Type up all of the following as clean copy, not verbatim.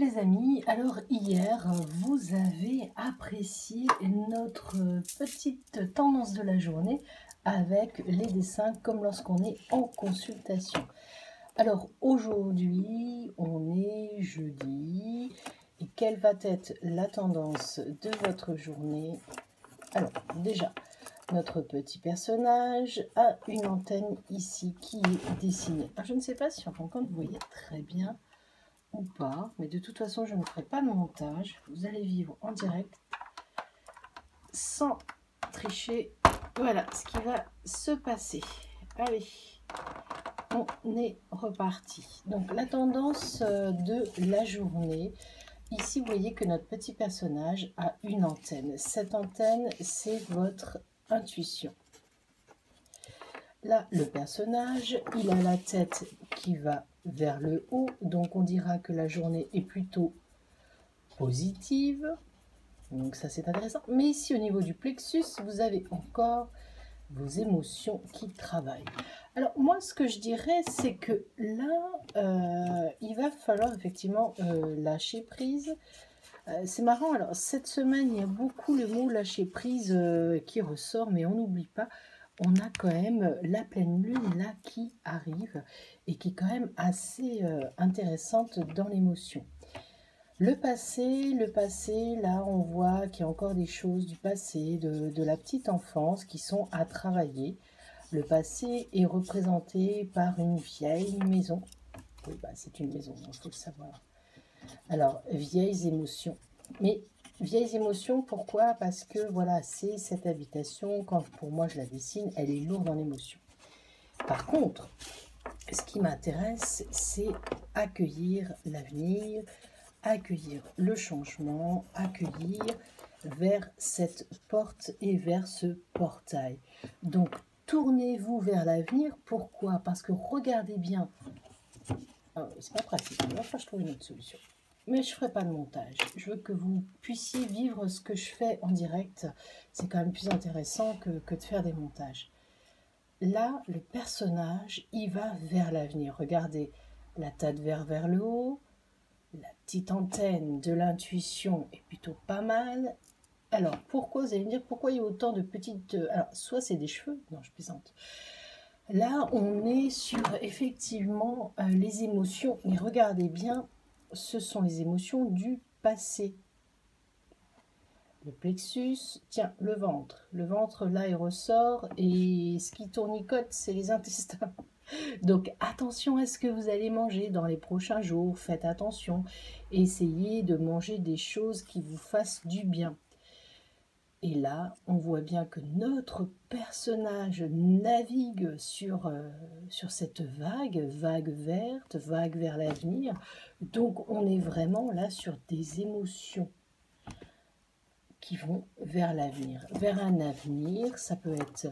les amis, alors hier vous avez apprécié notre petite tendance de la journée avec les dessins comme lorsqu'on est en consultation. Alors aujourd'hui on est jeudi et quelle va être la tendance de votre journée? Alors déjà notre petit personnage a une antenne ici qui est dessinée. Alors, je ne sais pas si en fin de compte vous voyez très bien ou pas, mais de toute façon je ne ferai pas de montage, vous allez vivre en direct sans tricher. Voilà ce qui va se passer. Allez, on est reparti. Donc la tendance de la journée, ici vous voyez que notre petit personnage a une antenne. Cette antenne, c'est votre intuition. Là, le personnage, il a la tête qui va vers le haut, donc on dira que la journée est plutôt positive. Donc ça, c'est intéressant. Mais ici, au niveau du plexus, vous avez encore vos émotions qui travaillent. Alors moi, ce que je dirais, c'est que là, il va falloir effectivement lâcher prise. C'est marrant, alors cette semaine, il y a beaucoup le mot lâcher prise qui ressort, mais on n'oublie pas, on a quand même la pleine lune là qui arrive et qui est quand même assez intéressante dans l'émotion. Le passé, là on voit qu'il y a encore des choses du passé, de la petite enfance qui sont à travailler. Le passé est représenté par une vieille maison. Oui, bah, c'est une maison, il faut le savoir. Alors, vieilles émotions. Mais vieilles émotions, pourquoi? Parce que voilà, c'est cette habitation, quand pour moi je la dessine, elle est lourde en émotions. Par contre, ce qui m'intéresse, c'est accueillir l'avenir, accueillir le changement, accueillir vers cette porte et vers ce portail. Donc, tournez-vous vers l'avenir. Pourquoi? Parce que regardez bien. Ah oui, c'est pas pratique, il va falloir que je trouve une autre solution. Mais je ne ferai pas de montage. Je veux que vous puissiez vivre ce que je fais en direct. C'est quand même plus intéressant que de faire des montages. Là, le personnage, il va vers l'avenir. Regardez, la tête vers le haut. La petite antenne de l'intuition est plutôt pas mal. Alors, pourquoi, vous allez me dire, pourquoi il y a autant de petites... Alors, soit c'est des cheveux. Non, je plaisante. Là, on est sur, effectivement, les émotions. Mais regardez bien, ce sont les émotions du passé. Le plexus, tiens, le ventre. Le ventre, là, il ressort. Et ce qui tournicote, c'est les intestins. Donc, attention à ce que vous allez manger dans les prochains jours. Faites attention. Essayez de manger des choses qui vous fassent du bien. Et là, on voit bien que notre personnage navigue sur cette vague verte, vague vers l'avenir. Donc, on est vraiment là sur des émotions qui vont vers l'avenir. Vers un avenir, ça peut être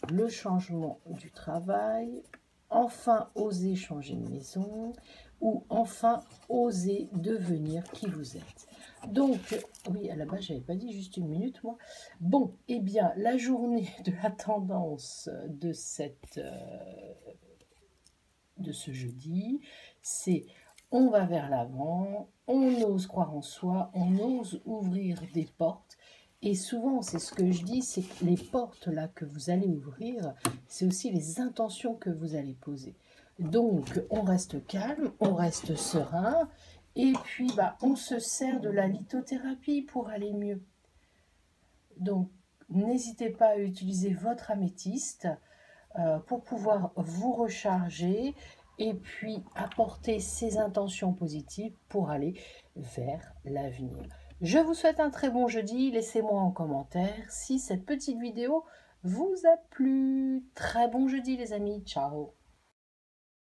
le changement du travail, enfin oser changer de maison, ou enfin oser devenir qui vous êtes. Donc, oui, à la base, j'avais pas dit juste une minute, moi. Bon, eh bien, la journée de la tendance de ce jeudi, c'est on va vers l'avant, on ose croire en soi, on ose ouvrir des portes. Et souvent, c'est ce que je dis, c'est que les portes là que vous allez ouvrir, c'est aussi les intentions que vous allez poser. Donc, on reste calme, on reste serein, et puis bah, on se sert de la lithothérapie pour aller mieux. Donc, n'hésitez pas à utiliser votre améthyste pour pouvoir vous recharger et puis apporter ces intentions positives pour aller vers l'avenir. Je vous souhaite un très bon jeudi. Laissez-moi en commentaire si cette petite vidéo vous a plu. Très bon jeudi les amis. Ciao.